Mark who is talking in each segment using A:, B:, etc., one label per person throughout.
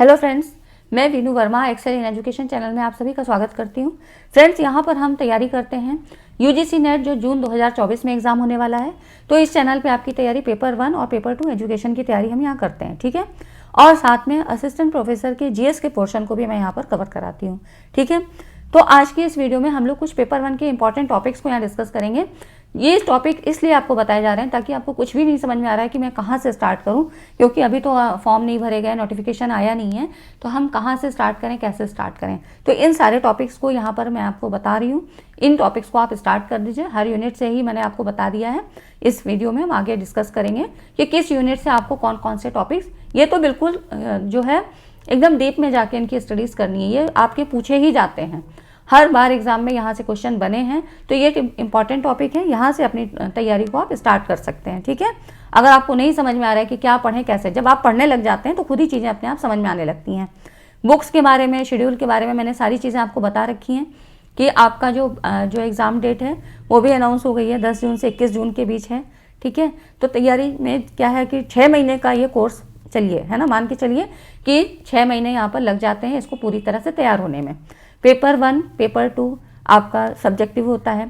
A: Hello friends, मैं Veenu Verma Excel in education channel में आप सभी का स्वागत करती हूँ। फ्रेंड्स, यहाँ पर हम तैयारी करते हैं यूजीसी नेट जो जून 2024 में एग्जाम होने वाला है। तो इस चैनल पे आपकी तैयारी पेपर 1 और पेपर 2 एजुकेशन की तैयारी हम यहाँ करते हैं, ठीक है। और साथ में असिस्टेंट प्रोफेसर के जीएस के पोर्शन को भी मैं यहाँ पर कवर कराती हूँ, ठीक है। तो आज की इस वीडियो में हम लोग कुछ पेपर 1 के इंपॉर्टेंट टॉपिक्स को यहाँ डिस्कस करेंगे। ये टॉपिक इसलिए आपको बताए जा रहे हैं ताकि आपको कुछ भी नहीं समझ में आ रहा है कि मैं कहाँ से स्टार्ट करूँ, क्योंकि अभी तो फॉर्म नहीं भरे गए, नोटिफिकेशन आया नहीं है, तो हम कहाँ से स्टार्ट करें, कैसे स्टार्ट करें। तो इन सारे टॉपिक्स को यहाँ पर मैं आपको बता रही हूँ। इन टॉपिक्स को आप स्टार्ट कर दीजिए। हर यूनिट से ही मैंने आपको बता दिया है। इस वीडियो में हम आगे डिस्कस करेंगे कि किस यूनिट से आपको कौन कौन से टॉपिक्स, ये तो बिल्कुल जो है एकदम डीप में जाके इनकी स्टडीज़ करनी है। ये आपके पूछे ही जाते हैं, हर बार एग्जाम में यहाँ से क्वेश्चन बने हैं, तो ये इंपॉर्टेंट टॉपिक है। यहाँ से अपनी तैयारी को आप स्टार्ट कर सकते हैं, ठीक है। अगर आपको नहीं समझ में आ रहा है कि क्या पढ़ें कैसे, जब आप पढ़ने लग जाते हैं तो खुद ही चीज़ें अपने आप समझ में आने लगती हैं। बुक्स के बारे में, शेड्यूल के बारे में मैंने सारी चीज़ें आपको बता रखी हैं कि आपका जो एग्ज़ाम डेट है वो भी अनाउंस हो गई है, 10 जून से 21 जून के बीच है, ठीक है। तो तैयारी में क्या है कि 6 महीने का ये कोर्स चलिए, है ना, मान के चलिए कि 6 महीने यहाँ पर लग जाते हैं इसको पूरी तरह से तैयार होने में। पेपर 1, पेपर 2 आपका सब्जेक्टिव होता है।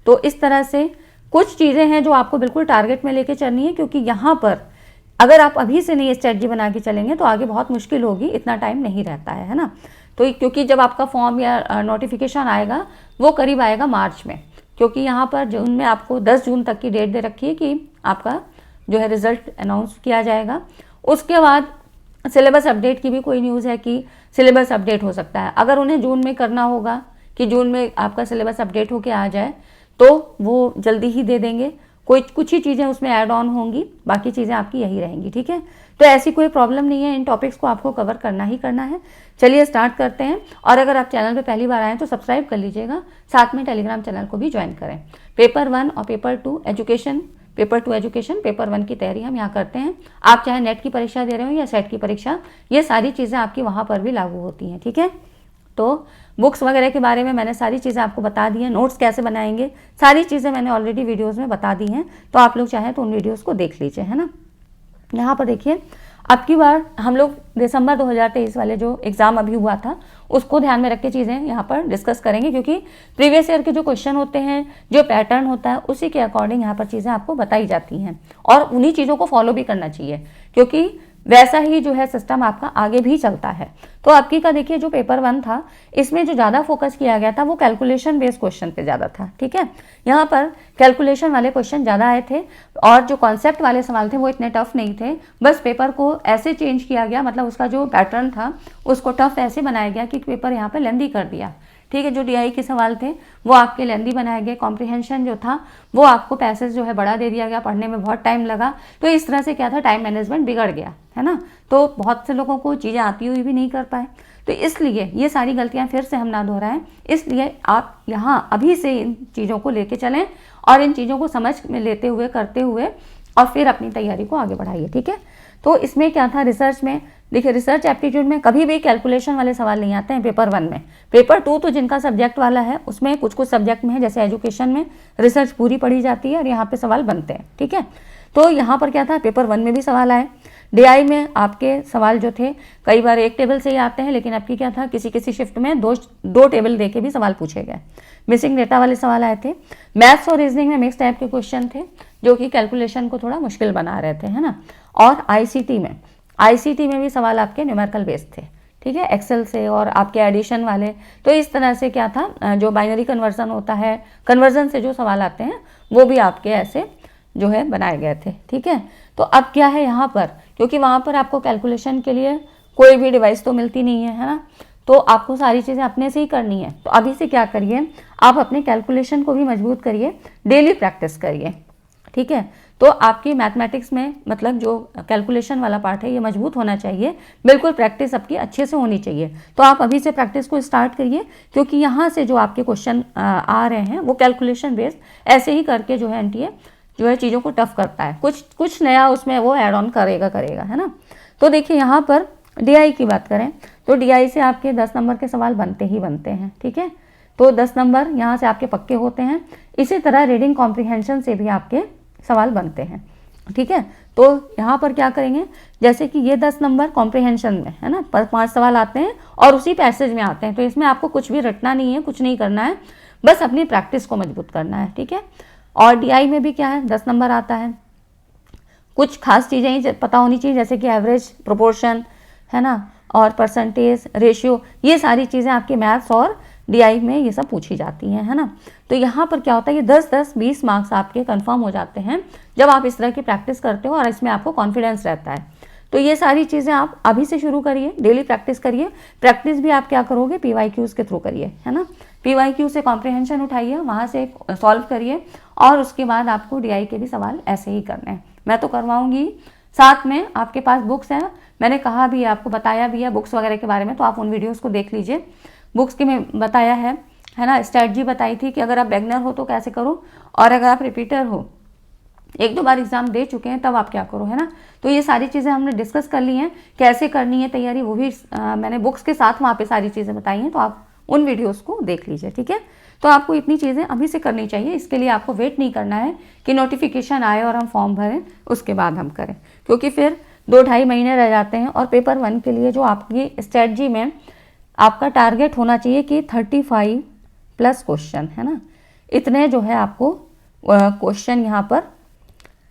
A: तो इस तरह से कुछ चीज़ें हैं जो आपको बिल्कुल टारगेट में लेके चलनी है, क्योंकि यहाँ पर अगर आप अभी से नहीं स्ट्रेटजी बना के चलेंगे तो आगे बहुत मुश्किल होगी, इतना टाइम नहीं रहता है ना। तो क्योंकि जब आपका फॉर्म या नोटिफिकेशन आएगा वो करीब आएगा मार्च में, क्योंकि यहाँ पर जून में आपको 10 जून तक की डेट दे रखी है कि आपका जो है रिजल्ट अनाउंस किया जाएगा। उसके बाद सिलेबस अपडेट की भी कोई न्यूज़ है कि सिलेबस अपडेट हो सकता है। अगर उन्हें जून में करना होगा कि जून में आपका सिलेबस अपडेट होके आ जाए तो वो जल्दी ही दे देंगे। कुछ ही चीज़ें उसमें ऐड ऑन होंगी, बाकी चीज़ें आपकी यही रहेंगी, ठीक है। तो ऐसी कोई प्रॉब्लम नहीं है, इन टॉपिक्स को आपको कवर करना ही करना है। चलिए स्टार्ट करते हैं। और अगर आप चैनल पर पहली बार आएँ तो सब्सक्राइब कर लीजिएगा, साथ में टेलीग्राम चैनल को भी ज्वाइन करें। पेपर 1 और paper 2 education, paper 2 education, paper 1 की तैयारी हम यहाँ करते हैं। आप चाहे नेट की परीक्षा दे रहे हो या सेट की परीक्षा, ये सारी चीज़ें आपकी वहाँ पर भी लागू होती हैं, ठीक है। तो बुक्स वगैरह के बारे में मैंने सारी चीज़ें आपको बता दी हैं। नोट्स कैसे बनाएंगे, सारी चीज़ें मैंने ऑलरेडी वीडियोज़ में बता दी हैं, तो आप लोग चाहें तो उन वीडियोज़ को देख लीजिए, है ना। यहाँ पर देखिए, अब की बार हम लोग दिसंबर 2023 वाले जो एग्ज़ाम अभी हुआ था उसको ध्यान में रख के चीज़ें यहाँ पर डिस्कस करेंगे, क्योंकि प्रीवियस ईयर के जो क्वेश्चन होते हैं, जो पैटर्न होता है, उसी के अकॉर्डिंग यहाँ पर चीज़ें आपको बताई जाती हैं और उन्हीं चीज़ों को फॉलो भी करना चाहिए, क्योंकि वैसा ही जो है सिस्टम आपका आगे भी चलता है। तो आपकी का देखिए, जो पेपर 1 था इसमें जो ज़्यादा फोकस किया गया था वो कैलकुलेशन बेस्ड क्वेश्चन पे ज़्यादा था, ठीक है। यहाँ पर कैलकुलेशन वाले क्वेश्चन ज़्यादा आए थे और जो कॉन्सेप्ट वाले सवाल थे वो इतने टफ नहीं थे। बस पेपर को ऐसे चेंज किया गया, मतलब उसका जो पैटर्न था उसको टफ ऐसे बनाया गया कि पेपर यहाँ पर लेंदी कर दिया, ठीक है। जो डीआई के सवाल थे वो आपके लेंदी बनाए गए, कॉम्प्रिहेंशन जो था वो आपको पैसेज जो है बड़ा दे दिया गया, पढ़ने में बहुत टाइम लगा। तो इस तरह से क्या था, टाइम मैनेजमेंट बिगड़ गया, है ना। तो बहुत से लोगों को चीज़ें आती हुई भी नहीं कर पाए। तो इसलिए ये सारी गलतियां फिर से हम ना दोहराएं, इसलिए आप यहाँ अभी से इन चीज़ों को लेके चलें और इन चीज़ों को समझ में लेते हुए, करते हुए और फिर अपनी तैयारी को आगे बढ़ाइए, ठीक है। तो इसमें क्या था, रिसर्च में देखिए, रिसर्च एप्टीट्यूड में कभी भी कैलकुलेशन वाले सवाल नहीं आते हैं पेपर 1 में। पेपर 2 तो जिनका सब्जेक्ट वाला है उसमें कुछ सब्जेक्ट में है, जैसे एजुकेशन में रिसर्च पूरी पढ़ी जाती है और यहाँ पे सवाल बनते हैं, ठीक है। तो यहाँ पर क्या था, पेपर 1 में भी सवाल आए। डीआई में आपके सवाल जो थे कई बार एक टेबल से ही आते हैं, लेकिन आपकी क्या था, किसी शिफ्ट में दो टेबल दे के भी सवाल पूछे गए। मिसिंग डेटा वाले सवाल आए थे। मैथ्स और रीजनिंग में मिक्स टाइप के क्वेश्चन थे जो कि कैलकुलेशन को थोड़ा मुश्किल बना रहे थे, है ना। और आईसीटी में भी सवाल आपके न्यूमेरिकल बेस्ड थे, ठीक है, एक्सेल से और आपके एडिशन वाले। तो इस तरह से क्या था, जो बाइनरी कन्वर्जन होता है, कन्वर्जन से जो सवाल आते हैं वो भी आपके ऐसे जो है बनाए गए थे, ठीक है। तो अब क्या है यहाँ पर, क्योंकि वहाँ पर आपको कैलकुलेशन के लिए कोई भी डिवाइस तो मिलती नहीं है ना, तो आपको सारी चीज़ें अपने से ही करनी है। तो अभी से क्या करिए, आप अपने कैलकुलेशन को भी मजबूत करिए, डेली प्रैक्टिस करिए, ठीक है। तो आपकी मैथमेटिक्स में मतलब जो कैलकुलेशन वाला पार्ट है ये मजबूत होना चाहिए, बिल्कुल प्रैक्टिस आपकी अच्छे से होनी चाहिए। तो आप अभी से प्रैक्टिस को स्टार्ट करिए, क्योंकि यहाँ से जो आपके क्वेश्चन आ रहे हैं वो कैलकुलेशन बेस्ड ऐसे ही करके जो है एनटीए जो है चीज़ों को टफ करता है, कुछ नया उसमें वो ऐड ऑन करेगा, है ना। तो देखिए, यहाँ पर डीआई की बात करें तो डीआई से आपके 10 नंबर के सवाल बनते ही बनते हैं, ठीक है। तो 10 नंबर यहाँ से आपके पक्के होते हैं। इसी तरह रीडिंग कॉम्प्रिहेंशन से भी आपके सवाल बनते हैं, ठीक है। तो यहाँ पर क्या करेंगे, जैसे कि ये 10 नंबर कॉम्प्रिहेंशन में है ना, 5 सवाल आते हैं और उसी पैसेज में आते हैं, तो इसमें आपको कुछ भी रटना नहीं है, कुछ नहीं करना है, बस अपनी प्रैक्टिस को मजबूत करना है, ठीक है। और DI में भी क्या है, 10 नंबर आता है। कुछ खास चीज़ें ही पता होनी चाहिए, जैसे कि एवरेज, प्रोपोर्शन है ना, और परसेंटेज, रेशियो, ये सारी चीज़ें आपके मैथ्स और DI में ये सब पूछी जाती हैं, है ना। तो यहाँ पर क्या होता है, ये 10-10-20 मार्क्स आपके कंफर्म हो जाते हैं जब आप इस तरह की प्रैक्टिस करते हो और इसमें आपको कॉन्फिडेंस रहता है। तो ये सारी चीज़ें आप अभी से शुरू करिए, डेली प्रैक्टिस करिए। प्रैक्टिस भी आप क्या करोगे, PYQs के थ्रू करिए, है ना। PYQ से कॉम्प्रिहेंशन उठाइए, वहाँ से सॉल्व करिए और उसके बाद आपको DI के भी सवाल ऐसे ही करने हैं। मैं तो करवाऊँगी, साथ में आपके पास बुक्स हैं, मैंने कहा भी है, आपको बताया भी है बुक्स वगैरह के बारे में, तो आप उन वीडियोज़ को देख लीजिए। बुक्स के में बताया है ना, स्ट्रैटेजी बताई थी कि अगर आप बिगिनर हो तो कैसे करो, और अगर आप रिपीटर हो, 1-2 बार एग्जाम दे चुके हैं, तब आप क्या करो, है ना। तो ये सारी चीज़ें हमने डिस्कस कर ली हैं, कैसे करनी है तैयारी, वो भी मैंने बुक्स के साथ वहाँ पे सारी चीज़ें बताई हैं, तो आप उन वीडियोस को देख लीजिए, ठीक है। तो आपको इतनी चीज़ें अभी से करनी चाहिए, इसके लिए आपको वेट नहीं करना है कि नोटिफिकेशन आए और हम फॉर्म भरें उसके बाद हम करें, क्योंकि फिर 2-2.5 महीने रह जाते हैं। और पेपर 1 के लिए जो आपकी स्ट्रेटजी में आपका टारगेट होना चाहिए कि 35+ क्वेश्चन, है ना, इतने जो है आपको क्वेश्चन यहाँ पर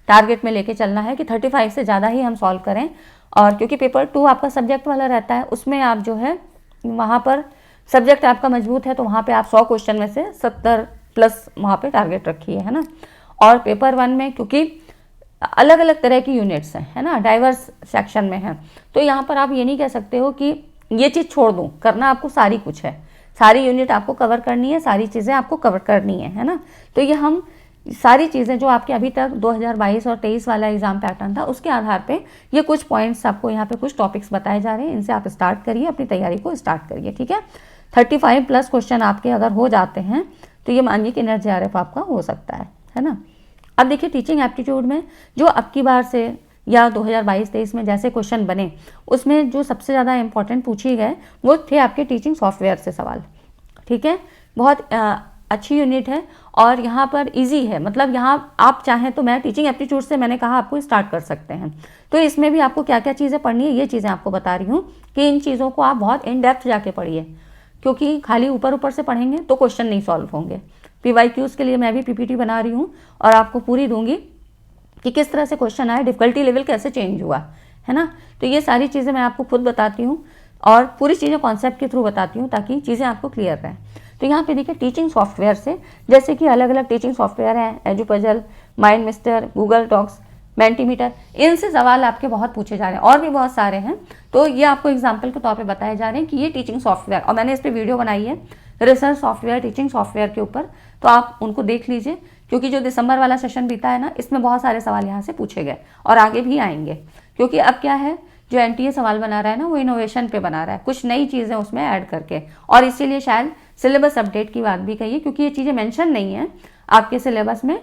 A: टारगेट में लेके चलना है कि 35 से ज़्यादा ही हम सॉल्व करें। और क्योंकि पेपर 2 आपका सब्जेक्ट वाला रहता है, उसमें आप जो है वहाँ पर सब्जेक्ट आपका मजबूत है, तो वहाँ पे आप 100 क्वेश्चन में से 70+ वहाँ पे टारगेट रखिए, है ना। और पेपर 1 में क्योंकि अलग अलग तरह की यूनिट्स हैं, है ना, डाइवर्स सेक्शन में है, तो यहाँ पर आप ये नहीं कह सकते हो कि ये चीज़ छोड़ दूँ, करना आपको सारी कुछ है, सारी यूनिट आपको कवर करनी है, सारी चीज़ें आपको कवर करनी है ना। तो ये हम सारी चीज़ें जो आपके अभी तक 2022 और 23 वाला एग्जाम पैटर्न था, उसके आधार पे ये कुछ पॉइंट्स आपको यहाँ पे कुछ टॉपिक्स बताए जा रहे हैं, इनसे आप स्टार्ट करिए, अपनी तैयारी को स्टार्ट करिए, ठीक है। 35+ क्वेश्चन आपके अगर हो जाते हैं तो ये मानिए कि NET-JRF आपका हो सकता है ना। अब देखिए टीचिंग एप्टीट्यूड में जो अब की बार से या 2022-23 में जैसे क्वेश्चन बने, उसमें जो सबसे ज़्यादा इंपॉर्टेंट पूछे गए वो थे आपके टीचिंग सॉफ्टवेयर से सवाल, ठीक है। बहुत अच्छी यूनिट है और यहाँ पर इजी है, मतलब यहाँ आप चाहें तो मैं टीचिंग एप्टीट्यूड से मैंने कहा आपको स्टार्ट कर सकते हैं। तो इसमें भी आपको क्या क्या चीज़ें पढ़नी है, ये चीज़ें आपको बता रही हूँ कि इन चीज़ों को आप बहुत इन डेप्थ जाके पढ़िए, क्योंकि खाली ऊपर ऊपर से पढ़ेंगे तो क्वेश्चन नहीं सॉल्व होंगे। PYQs के लिए मैं भी PPT बना रही हूँ और आपको पूरी दूंगी कि किस तरह से क्वेश्चन आए, डिफ़िकल्टी लेवल कैसे चेंज हुआ, है ना। तो ये सारी चीज़ें मैं आपको खुद बताती हूँ और पूरी चीज़ें कॉन्सेप्ट के थ्रू बताती हूँ ताकि चीज़ें आपको क्लियर रहें। तो यहाँ पे देखिए टीचिंग सॉफ्टवेयर से, जैसे कि अलग अलग टीचिंग सॉफ्टवेयर हैं, एजुपजल, माइंडमिस्टर, गूगल डॉक्स, मेंटीमीटर, इनसे सवाल आपके बहुत पूछे जा रहे हैं और भी बहुत सारे हैं। तो ये आपको एग्जाम्पल के तौर पे बताए जा रहे हैं कि ये टीचिंग सॉफ्टवेयर, और मैंने इस पर वीडियो बनाई है रिसर्च सॉफ्टवेयर, टीचिंग सॉफ्टवेयर के ऊपर, तो आप उनको देख लीजिए, क्योंकि जो दिसंबर वाला सेशन बीता है ना, इसमें बहुत सारे सवाल यहाँ से पूछे गए और आगे भी आएंगे, क्योंकि अब क्या है, जो NTA सवाल बना रहा है ना, वो इनोवेशन पे बना रहा है, कुछ नई चीज़ें उसमें ऐड करके, और इसीलिए शायद सिलेबस अपडेट की बात भी कही है, क्योंकि ये चीज़ें मेंशन नहीं है आपके सिलेबस में।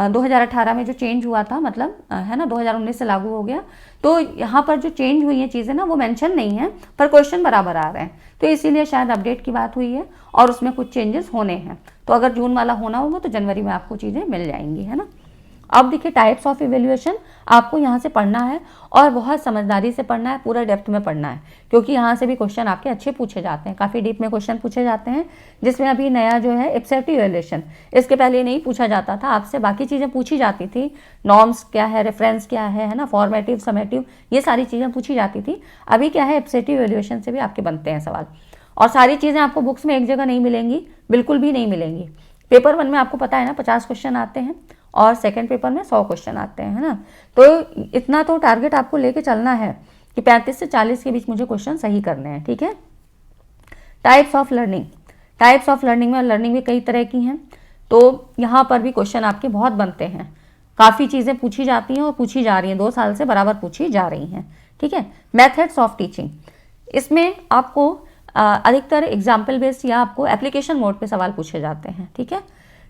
A: 2018 में जो चेंज हुआ था, मतलब है ना, 2019 से लागू हो गया, तो यहाँ पर जो चेंज हुई है चीज़ें ना, वो मेंशन नहीं है, पर क्वेश्चन बराबर आ रहे हैं, तो इसीलिए शायद अपडेट की बात हुई है और उसमें कुछ चेंजेस होने हैं। तो अगर जून वाला होना होगा तो जनवरी में आपको चीज़ें मिल जाएंगी, है ना। अब देखिए टाइप्स ऑफ इवेल्युएशन आपको यहाँ से पढ़ना है और बहुत समझदारी से पढ़ना है, पूरा डेप्थ में पढ़ना है, क्योंकि यहाँ से भी क्वेश्चन आपके अच्छे पूछे जाते हैं, काफ़ी डीप में क्वेश्चन पूछे जाते हैं, जिसमें अभी नया जो है एब्सेप्टिव इवेल्युएशन, इसके पहले नहीं पूछा जाता था, आपसे बाकी चीज़ें पूछी जाती थी, नॉर्म्स क्या है, रेफरेंस क्या है ना, फॉर्मेटिव, समेटिव, ये सारी चीज़ें पूछी जाती थी। अभी क्या है, एब्सेप्टिव इवेल्युएशन से भी आपके बनते हैं सवाल, और सारी चीज़ें आपको बुक्स में एक जगह नहीं मिलेंगी, बिल्कुल भी नहीं मिलेंगी। पेपर 1 में आपको पता है ना 50 क्वेश्चन आते हैं और सेकंड पेपर में 100 क्वेश्चन आते हैं, है ना। तो इतना तो टारगेट आपको लेके चलना है कि 35 से 40 के बीच मुझे क्वेश्चन सही करने हैं, ठीक है। Types of learning, types of learning में लर्निंग भी कई तरह की हैं, तो यहाँ पर भी क्वेश्चन आपके बहुत बनते हैं, काफ़ी चीज़ें पूछी जाती हैं और पूछी जा रही हैं, 2 साल से बराबर पूछी जा रही हैं, ठीक है। मेथड्स ऑफ टीचिंग, इसमें आपको अधिकतर एग्जाम्पल बेस्ड या आपको एप्लीकेशन मोड पे सवाल पूछे जाते हैं, ठीक है।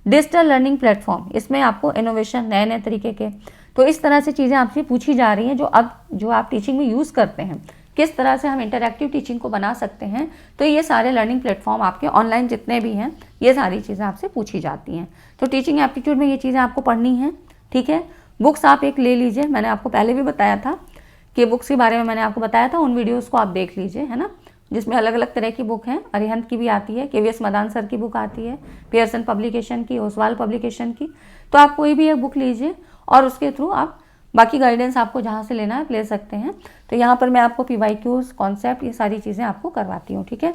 A: डिजिटल लर्निंग प्लेटफॉर्म, इसमें आपको इनोवेशन, नए नए तरीके के, तो इस तरह से चीज़ें आपसे पूछी जा रही हैं जो आप टीचिंग में यूज़ करते हैं, किस तरह से हम इंटरैक्टिव टीचिंग को बना सकते हैं। तो ये सारे लर्निंग प्लेटफॉर्म आपके ऑनलाइन जितने भी हैं, ये सारी चीज़ें आपसे पूछी जाती हैं। तो टीचिंग एप्टीट्यूड में ये चीज़ें आपको पढ़नी हैं, ठीक है। बुक्स आप एक ले लीजिए, मैंने आपको पहले भी बताया था कि बुक्स के बारे में मैंने आपको बताया था, उन वीडियोस को आप देख लीजिए, है ना, जिसमें अलग अलग तरह की बुक हैं। अरिहंत की भी आती है, KVS मदान सर की बुक आती है, पियर्सन पब्लिकेशन की, ओसवाल पब्लिकेशन की। तो आप कोई भी एक बुक लीजिए और उसके थ्रू आप बाकी गाइडेंस आपको जहाँ से लेना है ले सकते हैं। तो यहाँ पर मैं आपको PYQs, कॉन्सेप्ट, ये सारी चीज़ें आपको करवाती हूँ, ठीक है।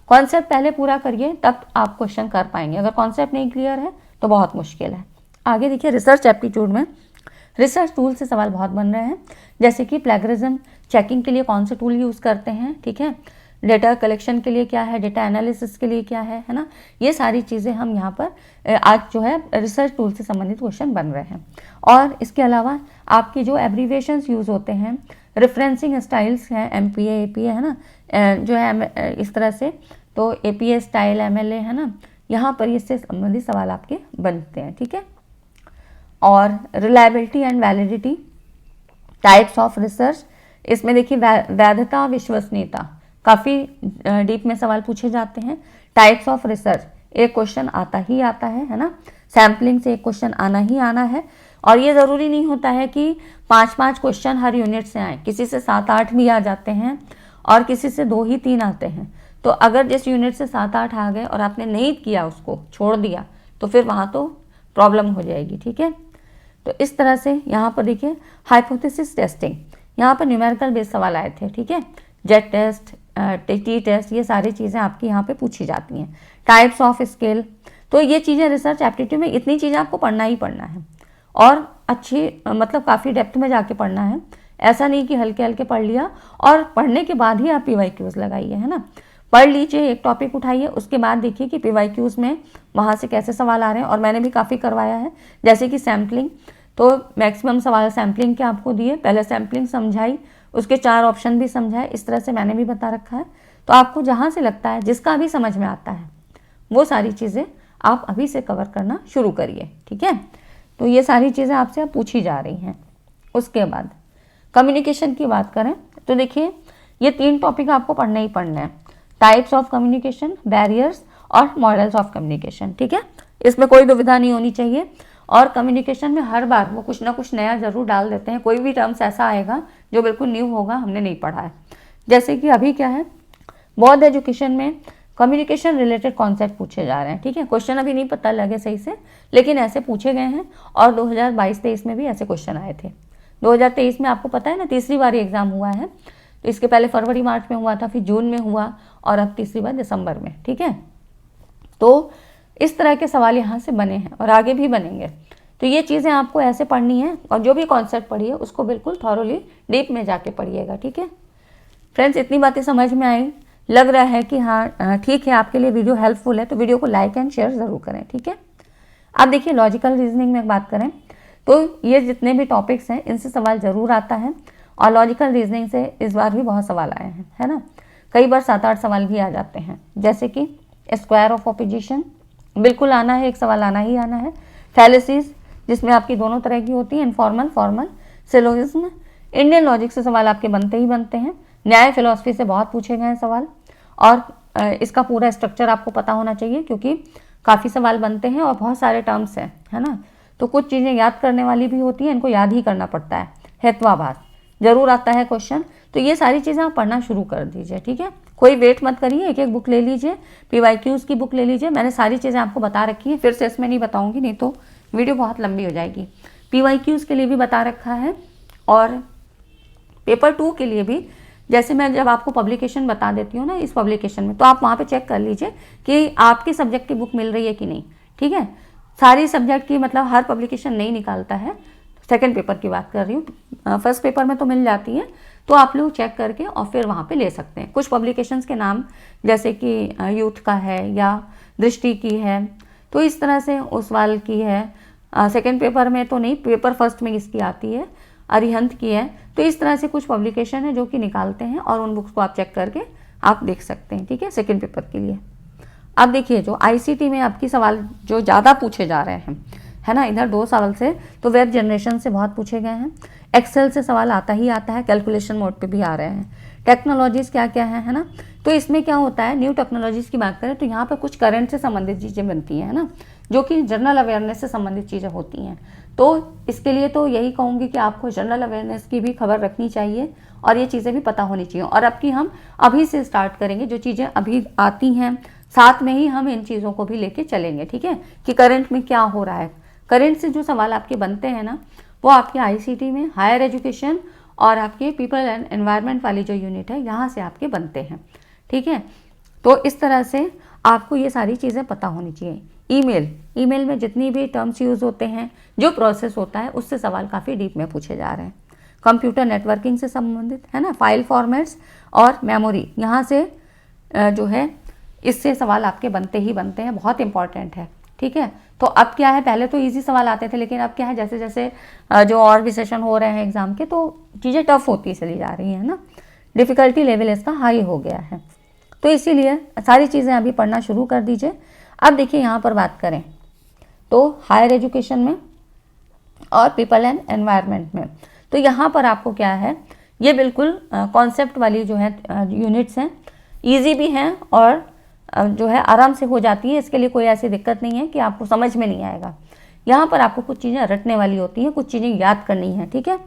A: कॉन्सेप्ट पहले पूरा करिए तब आप क्वेश्चन कर पाएंगे, अगर कॉन्सेप्ट नहीं क्लियर है तो बहुत मुश्किल है। आगे देखिए, रिसर्च एप्टीट्यूड में रिसर्च टूल से सवाल बहुत बन रहे हैं, जैसे कि प्लेगरिज्म चेकिंग के लिए कौन से टूल यूज़ करते हैं, ठीक है, डेटा कलेक्शन के लिए क्या है, डेटा एनालिसिस के लिए क्या है ना, ये सारी चीज़ें हम यहाँ पर आज जो है रिसर्च टूल से संबंधित क्वेश्चन बन रहे हैं। और इसके अलावा आपकी जो एब्रीविएशंस यूज़ होते हैं, रेफरेंसिंग स्टाइल्स हैं, MPA APA है ना, जो है इस तरह से, तो APA स्टाइल, MLA है ना, यहाँ पर इससे संबंधित सवाल आपके बनते हैं, ठीक है। और reliability and validity, types of research, इसमें देखिए वैधता, विश्वसनीयता, काफ़ी डीप में सवाल पूछे जाते हैं। टाइप्स ऑफ रिसर्च, एक क्वेश्चन आता है ना, सैम्पलिंग से एक क्वेश्चन आना ही आना है। और ये ज़रूरी नहीं होता है कि 5-5 क्वेश्चन हर यूनिट से आए, किसी से 7-8 भी आ जाते हैं और किसी से 2 ही 3 आते हैं। तो अगर जिस यूनिट से 7-8 आ गए और आपने नहीं किया, उसको छोड़ दिया, तो फिर वहाँ तो प्रॉब्लम हो जाएगी, ठीक है। तो इस तरह से यहाँ पर देखिए हाइपोथेसिस टेस्टिंग, यहाँ पर न्यूमेरिकल बेस्ड सवाल आए थे, ठीक है। जेट टेस्ट, T टेस्ट, ये सारी चीज़ें आपकी यहाँ पे पूछी जाती हैं। टाइप्स ऑफ स्केल, तो ये चीज़ें रिसर्च एप्टीट्यूड में इतनी चीज़ें आपको पढ़ना ही पढ़ना है और अच्छी मतलब काफ़ी डेप्थ में जाके पढ़ना है। ऐसा नहीं कि हल्के हल्के पढ़ लिया और पढ़ने के बाद ही आप PYQs लगाइए, है ना। पढ़ लीजिए, एक टॉपिक उठाइए, उसके बाद देखिए कि PYQs में वहाँ से कैसे सवाल आ रहे हैं। और मैंने भी काफ़ी करवाया है, जैसे कि सैम्पलिंग, तो मैक्सिमम सवाल सैम्पलिंग के आपको दिए, पहले सैम्पलिंग समझाई, उसके 4 ऑप्शन भी समझाए, इस तरह से मैंने भी बता रखा है। तो आपको जहाँ से लगता है, जिसका भी समझ में आता है, वो सारी चीज़ें आप अभी से कवर करना शुरू करिए, ठीक है। तो ये सारी चीज़ें आपसे अब पूछी जा रही हैं। उसके बाद कम्युनिकेशन की बात करें तो देखिए ये 3 टॉपिक आपको पढ़ना ही पढ़ना है, टाइप्स ऑफ कम्युनिकेशन, बैरियर्स और मॉडल्स ऑफ कम्युनिकेशन, ठीक है। इसमें कोई दुविधा नहीं होनी चाहिए। और कम्युनिकेशन में हर बार वो कुछ ना कुछ नया ज़रूर डाल देते हैं, कोई भी टर्म्स ऐसा आएगा जो बिल्कुल न्यू होगा, हमने नहीं पढ़ा है। जैसे कि अभी क्या है, बौद्ध एजुकेशन में कम्युनिकेशन रिलेटेड कॉन्सेप्ट पूछे जा रहे हैं, ठीक है। क्वेश्चन अभी नहीं पता लगे सही से, लेकिन ऐसे पूछे गए हैं। और 2022-23 में भी ऐसे क्वेश्चन आए थे। 2023 में आपको पता है ना, तीसरी बार एग्ज़ाम हुआ है। तो इसके पहले फरवरी मार्च में हुआ था, फिर जून में हुआ और अब तीसरी बार दिसंबर में, ठीक है। तो इस तरह के सवाल यहाँ से बने हैं और आगे भी बनेंगे। तो ये चीज़ें आपको ऐसे पढ़नी है और जो भी कॉन्सेप्ट पढ़िए उसको बिल्कुल थॉरोली डीप में जाके पढ़िएगा, ठीक है। फ्रेंड्स, इतनी बातें समझ में आई, लग रहा है कि हाँ ठीक है, आपके लिए वीडियो हेल्पफुल है, तो वीडियो को लाइक एंड शेयर ज़रूर करें, ठीक है। अब देखिए लॉजिकल रीजनिंग में बात करें तो ये जितने भी टॉपिक्स हैं इनसे सवाल ज़रूर आता है। और लॉजिकल रीजनिंग से इस बार भी बहुत सवाल आए हैं, है ना। कई बार 7-8 सवाल भी आ जाते हैं, जैसे कि स्क्वायर ऑफ ऑपोजिशन, बिल्कुल आना है, एक सवाल आना ही आना है। फैलेसीज, जिसमें आपकी दोनों तरह की होती है, informal, formal, syllogism. Indian logic से सवाल आपके बनते ही बनते हैं। न्याय फिलॉसफी से बहुत पूछे गए हैं सवाल, और इसका पूरा स्ट्रक्चर आपको पता होना चाहिए क्योंकि काफ़ी सवाल बनते हैं और बहुत सारे टर्म्स हैं, है ना। तो कुछ चीज़ें याद करने वाली भी होती हैं, इनको याद ही करना पड़ता है। हेत्वाभास जरूर आता है क्वेश्चन। तो ये सारी चीज़ें आप पढ़ना शुरू कर दीजिए, ठीक है। कोई वेट मत करिए, एक एक बुक ले लीजिए, PYQs की बुक ले लीजिए। मैंने सारी चीज़ें आपको बता रखी है, फिर से इसमें नहीं बताऊंगी, नहीं तो वीडियो बहुत लंबी हो जाएगी। PYQs के लिए भी बता रखा है और पेपर 2 के लिए भी। जैसे मैं जब आपको पब्लिकेशन बता देती हूँ ना इस पब्लिकेशन में, तो आप वहाँ पे चेक कर लीजिए कि आपके सब्जेक्ट की बुक मिल रही है कि नहीं, ठीक है। सारी सब्जेक्ट की मतलब हर पब्लिकेशन नहीं निकालता है, सेकंड पेपर की बात कर रही हूँ। फर्स्ट पेपर में तो मिल जाती है, तो आप लोग चेक करके और फिर वहाँ पे ले सकते हैं। कुछ पब्लिकेशंस के नाम जैसे कि यूथ का है या दृष्टि की है, तो इस तरह से ओसवाल की है। सेकंड पेपर में तो नहीं, पेपर फर्स्ट में इसकी आती है, अरिहंत की है। तो इस तरह से कुछ पब्लिकेशन है जो कि निकालते हैं और उन बुक्स को आप चेक करके आप देख सकते हैं, ठीक है, सेकंड पेपर के लिए। अब देखिए जो ICT में आपकी सवाल जो ज़्यादा पूछे जा रहे हैं, है ना, इधर 2 साल से तो वेब जनरेशन से बहुत पूछे गए हैं। एक्सेल से सवाल आता ही आता है, कैलकुलेशन मोड पे भी आ रहे हैं। टेक्नोलॉजीज़ क्या क्या है ना। तो इसमें क्या होता है, न्यू टेक्नोलॉजीज़ की बात करें तो यहाँ पर कुछ करंट से संबंधित चीज़ें बनती हैं, है ना, जो कि जनरल अवेयरनेस से संबंधित चीज़ें होती हैं। तो इसके लिए तो यही कहूँगी कि आपको जनरल अवेयरनेस की भी खबर रखनी चाहिए और ये चीज़ें भी पता होनी चाहिए। और अब की हम अभी से स्टार्ट करेंगे, जो चीज़ें अभी आती हैं साथ में ही हम इन चीज़ों को भी लेके चलेंगे, ठीक है, कि करंट में क्या हो रहा है। करंट से जो सवाल आपके बनते हैं ना, वो आपके आईसीटी में, हायर एजुकेशन और आपके पीपल एंड एनवायरनमेंट वाली जो यूनिट है यहाँ से आपके बनते हैं, ठीक है। तो इस तरह से आपको ये सारी चीज़ें पता होनी चाहिए। ईमेल में जितनी भी टर्म्स यूज़ होते हैं, जो प्रोसेस होता है, उससे सवाल काफ़ी डीप में पूछे जा रहे हैं। कंप्यूटर नेटवर्किंग से संबंधित है ना, फाइल फॉर्मेट्स और मेमोरी, यहाँ से जो है इससे सवाल आपके बनते ही बनते हैं, बहुत इंपॉर्टेंट है, ठीक है। तो अब क्या है, पहले तो इजी सवाल आते थे, लेकिन अब क्या है, जैसे जैसे जो और भी सेशन हो रहे हैं एग्जाम के, तो चीज़ें टफ होती चली जा रही हैं ना, डिफ़िकल्टी लेवल इसका हाई हो गया है। तो इसीलिए सारी चीज़ें अभी पढ़ना शुरू कर दीजिए। अब देखिए यहाँ पर बात करें तो हायर एजुकेशन में और पीपल एंड एनवायरनमेंट में, तो यहाँ पर आपको क्या है, ये बिल्कुल कॉन्सेप्ट वाली जो है यूनिट्स हैं, ईजी भी हैं और जो है आराम से हो जाती है। इसके लिए कोई ऐसी दिक्कत नहीं है कि आपको समझ में नहीं आएगा। यहाँ पर आपको कुछ चीज़ें रटने वाली होती हैं, कुछ चीज़ें याद करनी है, ठीक है।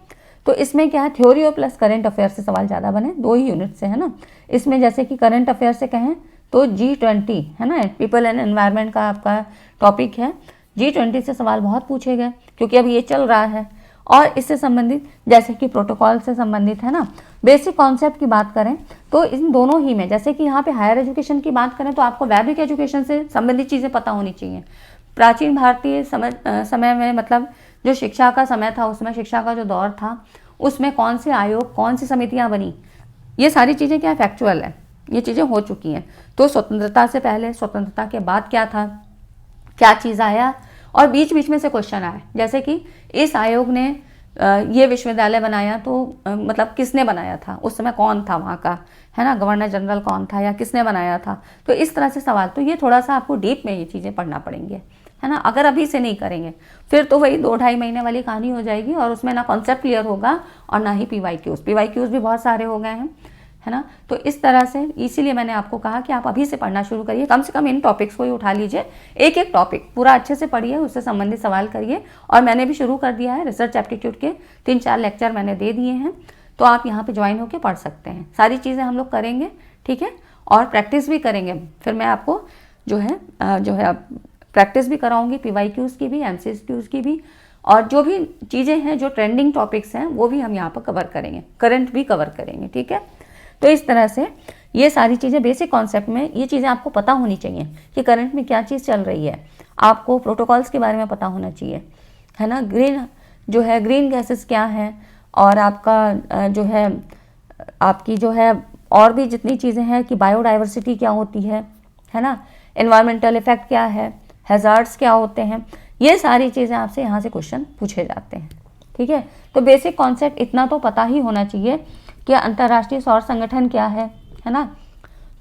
A: तो इसमें क्या है, थ्योरी और प्लस करंट अफेयर से सवाल ज़्यादा बने, 2 ही यूनिट से है ना। इसमें जैसे कि करंट अफेयर से कहें तो G20 है ना, पीपल एंड एनवायरनमेंट का आपका टॉपिक है। G20 से सवाल बहुत पूछे गए क्योंकि अब ये चल रहा है। और इससे संबंधित जैसे कि प्रोटोकॉल से संबंधित है ना, बेसिक कॉन्सेप्ट की बात करें तो इन दोनों ही में, जैसे कि यहाँ पे हायर एजुकेशन की बात करें तो आपको वैदिक एजुकेशन से संबंधित चीज़ें पता होनी चाहिए। प्राचीन भारतीय समय में, मतलब जो शिक्षा का समय था, उसमें शिक्षा का जो दौर था, उसमें कौन से आयोग, कौन सी समितियाँ बनी, ये सारी चीज़ें क्या फैक्चुअल है, ये चीज़ें हो चुकी हैं। तो स्वतंत्रता से पहले, स्वतंत्रता के बाद क्या था, क्या चीज़ आया, और बीच बीच में से क्वेश्चन आए, जैसे कि इस आयोग ने ये विश्वविद्यालय बनाया तो मतलब किसने बनाया था, उस समय कौन था वहाँ का, है ना, गवर्नर जनरल कौन था या किसने बनाया था। तो इस तरह से सवाल, तो ये थोड़ा सा आपको डीप में ये चीज़ें पढ़ना पड़ेंगे, है ना। अगर अभी से नहीं करेंगे फिर तो वही 2-2.5 महीने वाली कहानी हो जाएगी और उसमें ना कॉन्सेप्ट क्लियर होगा और ना ही PYQs भी बहुत सारे हो गए हैं, है ना। तो इस तरह से इसीलिए मैंने आपको कहा कि आप अभी से पढ़ना शुरू करिए, कम से कम इन टॉपिक्स को ही उठा लीजिए, एक एक टॉपिक पूरा अच्छे से पढ़िए, उससे संबंधित सवाल करिए। और मैंने भी शुरू कर दिया है, रिसर्च एप्टीट्यूड के 3-4 लेक्चर मैंने दे दिए हैं, तो आप यहाँ पे ज्वाइन होकर पढ़ सकते हैं। सारी चीज़ें हम लोग करेंगे, ठीक है, और प्रैक्टिस भी करेंगे। फिर मैं आपको जो है प्रैक्टिस भी कराऊंगी, PYQs की भी, MCQs की भी, और जो भी चीज़ें हैं, जो ट्रेंडिंग टॉपिक्स हैं, वो भी हम यहाँ पर कवर करेंगे, करंट भी कवर करेंगे, ठीक है। तो इस तरह से ये सारी चीज़ें बेसिक कॉन्सेप्ट में, ये चीज़ें आपको पता होनी चाहिए कि करंट में क्या चीज़ चल रही है। आपको प्रोटोकॉल्स के बारे में पता होना चाहिए, है ना, ग्रीन गैसेस क्या है, और आपका जो है आपकी जो है और भी जितनी चीज़ें हैं कि बायोडाइवर्सिटी क्या होती है ना, एनवायरमेंटल इफेक्ट क्या है, हैजार्ड्स क्या होते हैं, ये सारी चीज़ें आपसे यहाँ से क्वेश्चन पूछे जाते हैं, ठीक है। तो बेसिक कॉन्सेप्ट इतना तो पता ही होना चाहिए कि अंतर्राष्ट्रीय सौर संगठन क्या है ना,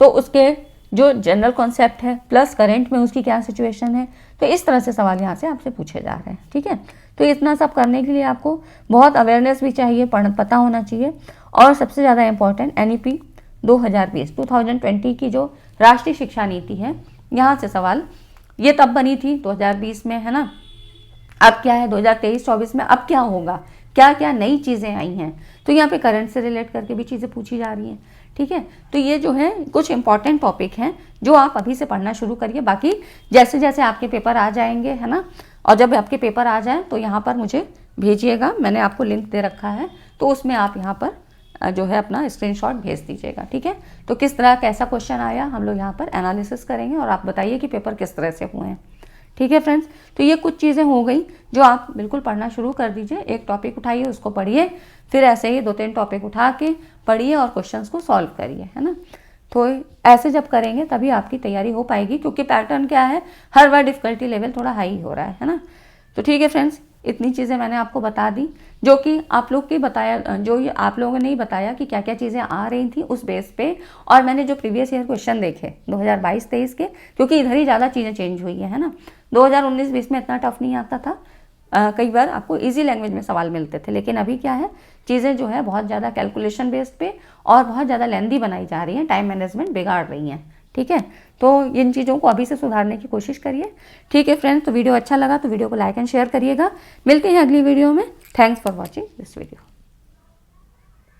A: तो उसके जो जनरल कॉन्सेप्ट है प्लस करंट में उसकी क्या सिचुएशन है। तो इस तरह से सवाल यहाँ से आपसे पूछे जा रहे हैं, ठीक है। तो इतना सब करने के लिए आपको बहुत अवेयरनेस भी चाहिए, पता होना चाहिए। और सबसे ज़्यादा इम्पॉर्टेंट NEP 2020 की जो राष्ट्रीय शिक्षा नीति है, यहाँ से सवाल, ये तब बनी थी 2020 में, है ना। अब क्या है 2023-24 में, अब क्या होगा, क्या क्या नई चीज़ें आई हैं, तो यहाँ पे करंट से रिलेट करके भी चीज़ें पूछी जा रही हैं, ठीक है। तो ये जो है कुछ इंपॉर्टेंट टॉपिक हैं जो आप अभी से पढ़ना शुरू करिए। बाकी जैसे जैसे आपके पेपर आ जाएंगे, है ना, और जब आपके पेपर आ जाए तो यहाँ पर मुझे भेजिएगा, मैंने आपको लिंक दे रखा है, तो उसमें आप यहाँ पर जो है अपना स्क्रीनशॉट भेज दीजिएगा, ठीक है। तो किस तरह कैसा क्वेश्चन आया, हम लोग यहाँ पर एनालिसिस करेंगे और आप बताइए कि पेपर किस तरह से हुए हैं, ठीक है फ्रेंड्स। तो ये कुछ चीज़ें हो गई जो आप बिल्कुल पढ़ना शुरू कर दीजिए। एक टॉपिक उठाइए, उसको पढ़िए, फिर ऐसे ही 2-3 टॉपिक उठा के पढ़िए और क्वेश्चंस को सॉल्व करिए, है ना। तो ऐसे जब करेंगे तभी आपकी तैयारी हो पाएगी, क्योंकि पैटर्न क्या है, हर बार डिफ़िकल्टी लेवल थोड़ा हाई हो रहा है ना। तो ठीक है फ्रेंड्स, इतनी चीज़ें मैंने आपको बता दी, जो कि आप लोग की बताया, जो ये आप लोगों ने नहीं बताया कि क्या क्या चीज़ें आ रही थी उस बेस पे। और मैंने जो प्रीवियस ईयर क्वेश्चन देखे 2022-23 के, क्योंकि इधर ही ज़्यादा चीज़ें चेंज हुई है ना। 2019-20 में इतना टफ नहीं आता था, कई बार आपको इजी लैंग्वेज में सवाल मिलते थे, लेकिन अभी क्या है, चीज़ें जो है बहुत ज़्यादा कैलकुलेशन बेस्ड पे और बहुत ज़्यादा लेंदी बनाई जा रही हैं, टाइम मैनेजमेंट बिगाड़ रही हैं, ठीक है, तो इन चीज़ों को अभी से सुधारने की कोशिश करिए। ठीक है फ्रेंड्स, तो वीडियो अच्छा लगा तो वीडियो को लाइक एंड शेयर करिएगा। मिलते हैं अगली वीडियो में। Thanks for watching this video.